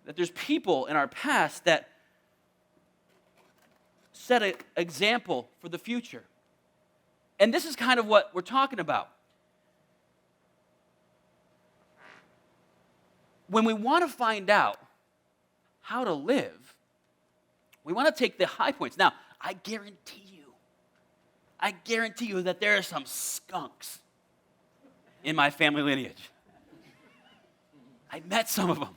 that there's people in our past that set an example for the future. And this is kind of what we're talking about. When we want to find out how to live, we want to take the high points. Now, I guarantee you that there are some skunks in my family lineage. I met some of them.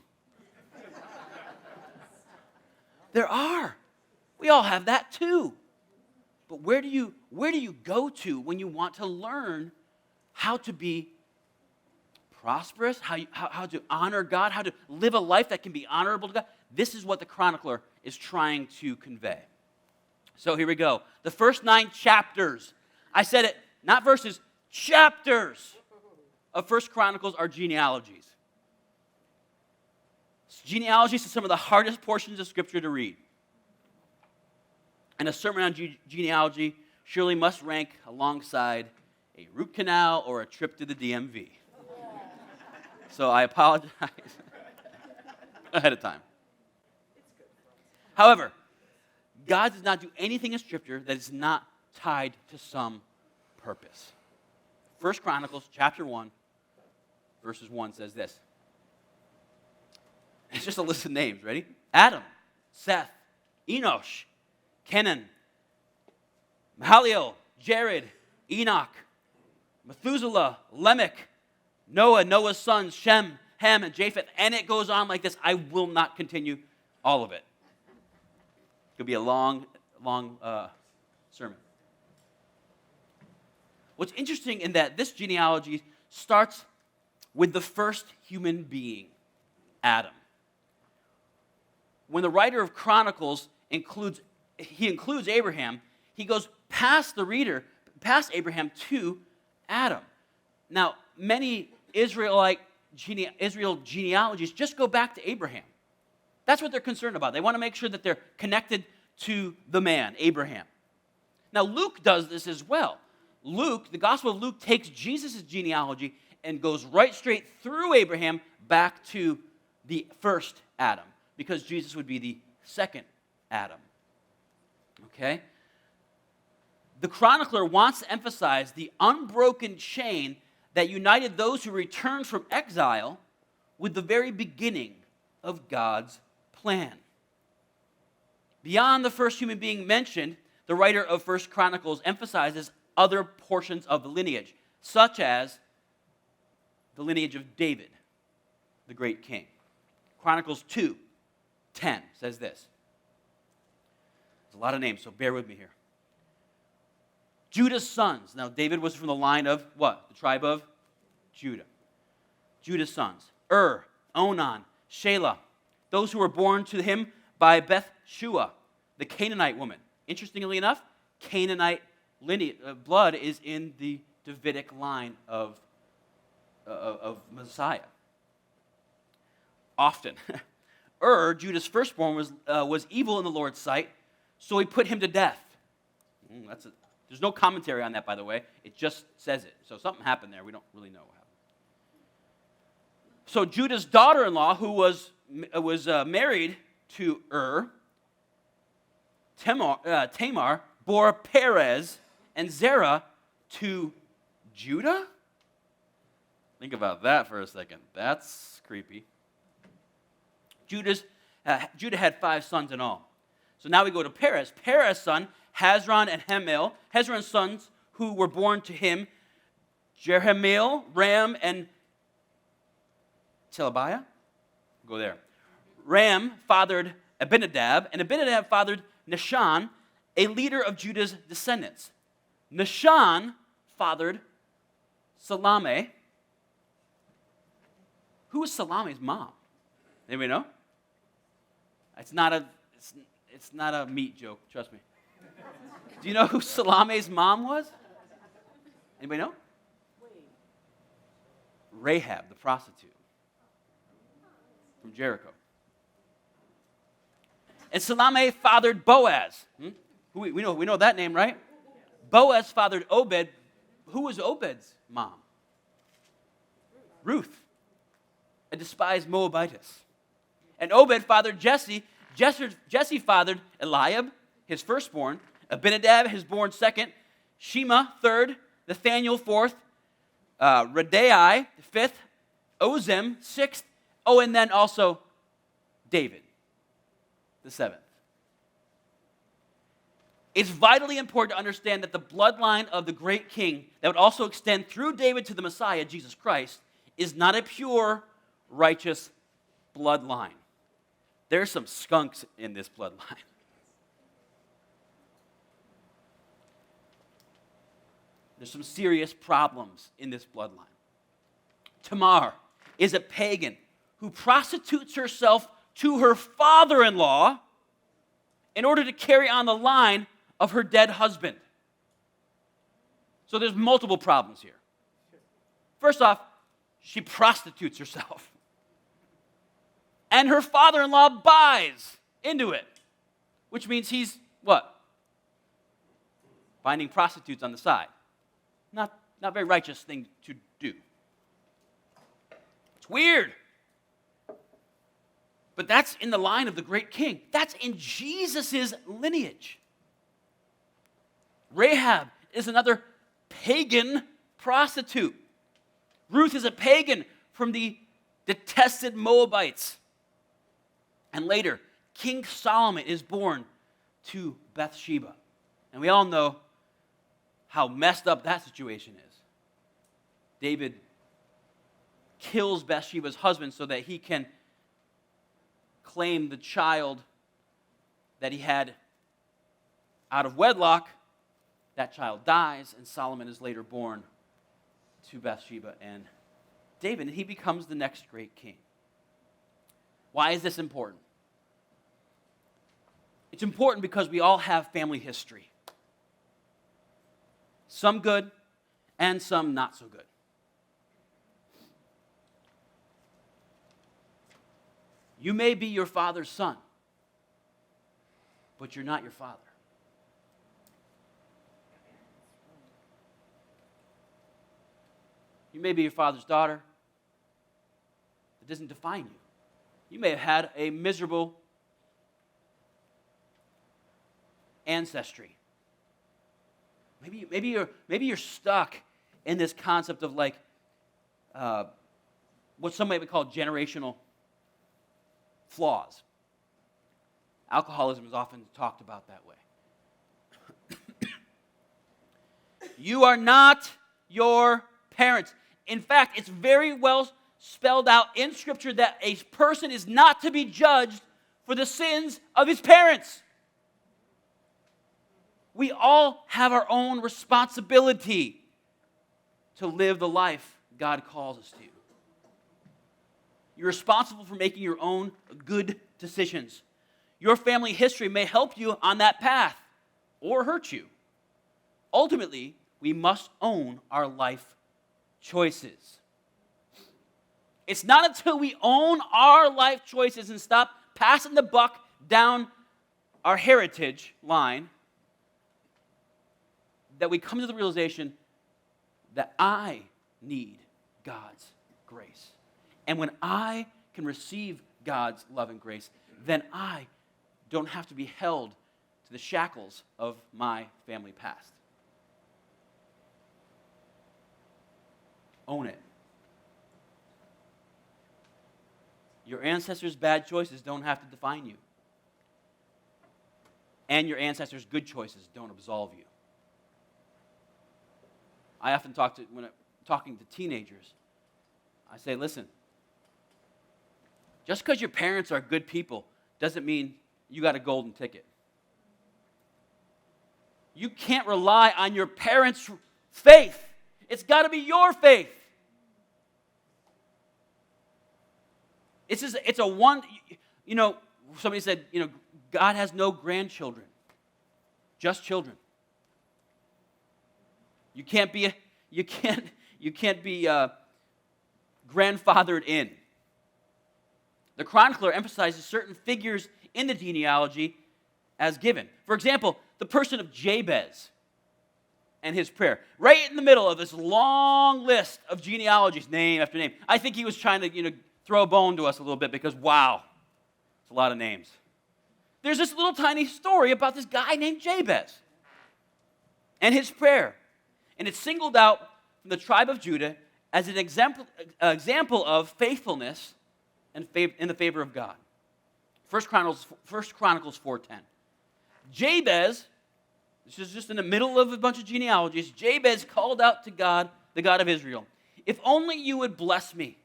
There are. We all have that too. But where do you go to when you want to learn how to be prosperous, how to honor God, how to live a life that can be honorable to God? This is what the chronicler is trying to convey. So here we go. The first 9 chapters. I said it, not verses, chapters of First Chronicles are genealogies. Genealogies are some of the hardest portions of Scripture to read. And a sermon on genealogy surely must rank alongside a root canal or a trip to the DMV. So I apologize ahead of time. However, God does not do anything in Scripture that is not tied to some purpose. First Chronicles chapter 1, verses 1 says this. It's just a list of names. Ready? Adam, Seth, Enosh, Kenan, Mahalalel, Jared, Enoch, Methuselah, Lamech, Noah, Noah's sons, Shem, Ham, and Japheth. And it goes on like this. I will not continue all of it. It could be a long sermon. What's interesting in that this genealogy starts with the first human being, Adam. When the writer of Chronicles includes Abraham, he goes past the reader, past Abraham to Adam. Now, many Israel genealogies just go back to Abraham. That's what they're concerned about. They want to make sure that they're connected to the man, Abraham. Now, Luke does this as well. Luke, the Gospel of Luke, takes Jesus' genealogy and goes right straight through Abraham back to the first Adam, because Jesus would be the second Adam. Okay? The chronicler wants to emphasize the unbroken chain that united those who returned from exile with the very beginning of God's plan. Beyond the first human being mentioned, the writer of First Chronicles emphasizes other portions of the lineage, such as the lineage of David, the great king. Chronicles 2:10 says this. There's a lot of names, so bear with me here. Judah's sons. Now, David was from the line of what? The tribe of Judah. Judah's sons. Onan, Shelah. Those who were born to him by Beth-shua, the Canaanite woman. Interestingly enough, Canaanite lineage, blood is in the Davidic line of Messiah. Often. Judah's firstborn, was evil in the Lord's sight, so he put him to death. There's no commentary on that, by the way. It just says it. So something happened there. We don't really know what happened. So Judah's daughter-in-law, who was married to Tamar, bore Perez and Zerah to Judah? Think about that for a second. That's creepy. Judah had 5 sons in all. So now we go to Perez. Perez's son, Hezron and Hamil. Hezron's sons who were born to him, Jerahmeel, Ram, and Telabiah. Go there. Ram fathered Abinadab, and Abinadab fathered Nahshon, a leader of Judah's descendants. Nahshon fathered Salome. Who was Salome's mom? Anybody know? It's not a meat joke, trust me. Do you know who Salome's mom was? Anybody know? Rahab, the prostitute from Jericho. And Salome fathered Boaz. We know that name, right? Boaz fathered Obed. Who was Obed's mom? Ruth, a despised Moabitess. And Obed fathered Jesse. Jesse fathered Eliab, his firstborn. Abinadab, his born second. Shema, third. Nathaniel, fourth. Radai, fifth. Ozem, sixth. Oh, and then also David, the seventh. It's vitally important to understand that the bloodline of the great king that would also extend through David to the Messiah, Jesus Christ, is not a pure, righteous bloodline. There's some skunks in this bloodline. There's some serious problems in this bloodline. Tamar is a pagan who prostitutes herself to her father-in-law in order to carry on the line of her dead husband. So there's multiple problems here. First off, she prostitutes herself. And her father-in-law buys into it, which means he's what? Finding prostitutes on the side. Not a very righteous thing to do. It's weird. But that's in the line of the great king. That's in Jesus' lineage. Rahab is another pagan prostitute. Ruth is a pagan from the detested Moabites. And later, King Solomon is born to Bathsheba. And we all know how messed up that situation is. David kills Bathsheba's husband so that he can claim the child that he had out of wedlock. That child dies, and Solomon is later born to Bathsheba and David, and he becomes the next great king. Why is this important? It's important because we all have family history. Some good and some not so good. You may be your father's son, but you're not your father. You may be your father's daughter. It doesn't define you. You may have had a miserable ancestry. Maybe you're stuck in this concept of like what some might call generational flaws. Alcoholism is often talked about that way. You are not your parents. In fact, it's very well spelled out in Scripture that a person is not to be judged for the sins of his parents. We all have our own responsibility to live the life God calls us to. You're responsible for making your own good decisions. Your family history may help you on that path or hurt you. Ultimately, we must own our life choices. It's not until we own our life choices and stop passing the buck down our heritage line that we come to the realization that I need God's grace. And when I can receive God's love and grace, then I don't have to be held to the shackles of my family past. Own it. Your ancestors' bad choices don't have to define you. And your ancestors' good choices don't absolve you. I often when I'm talking to teenagers, I say, listen, just because your parents are good people doesn't mean you got a golden ticket. You can't rely on your parents' faith. It's got to be your faith. It's a one, somebody said, God has no grandchildren, just children. You can't be grandfathered in. The chronicler emphasizes certain figures in the genealogy as given. For example, the person of Jabez and his prayer. Right in the middle of this long list of genealogies, name after name. I think he was trying to, throw a bone to us a little bit because, wow, It's a lot of names. There's this little tiny story about this guy named Jabez and his prayer. And it's singled out from the tribe of Judah as an example of faithfulness and in the favor of God. 1 Chronicles 4:10. Jabez, this is just in the middle of a bunch of genealogies, Jabez called out to God, the God of Israel, "If only you would bless me,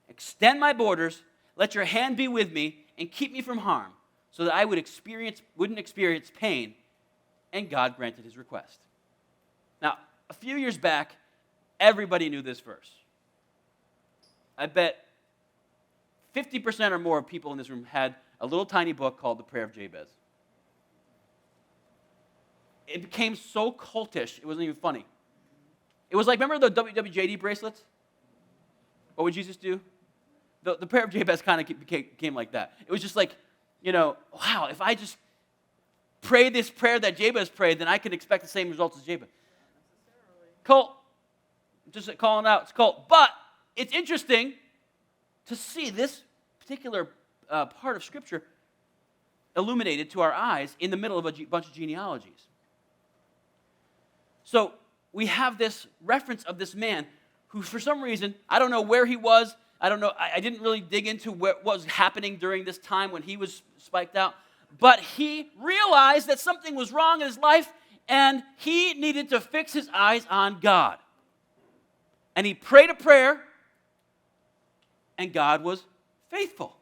extend my borders, let your hand be with me, and keep me from harm, so that I wouldn't experience pain." And God granted his request. Now, a few years back, everybody knew this verse. I bet 50% or more of people in this room had a little tiny book called The Prayer of Jabez. It became so cultish, it wasn't even funny. It was like, remember the WWJD bracelets? What would Jesus do? The Prayer of Jabez kind of became like that. It was just like, wow, if I just pray this prayer that Jabez prayed, then I can expect the same results as Jabez. Cult. Just calling out, it's cult. But it's interesting to see this particular part of Scripture illuminated to our eyes in the middle of a bunch of genealogies. So we have this reference of this man who, for some reason, I don't know where he was. I don't know. I didn't really dig into what was happening during this time when he was spiked out. But he realized that something was wrong in his life, and he needed to fix his eyes on God. And he prayed a prayer, and God was faithful.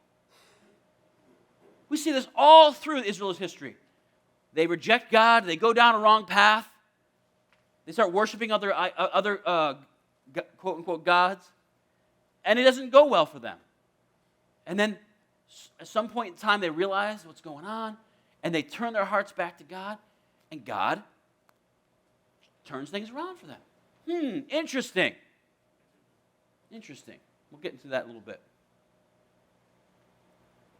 We see this all through Israel's history. They reject God. They go down a wrong path. They start worshiping other quote-unquote gods. And it doesn't go well for them. And then at some point in time, they realize what's going on, and they turn their hearts back to God, and God turns things around for them. Interesting. We'll get into that in a little bit.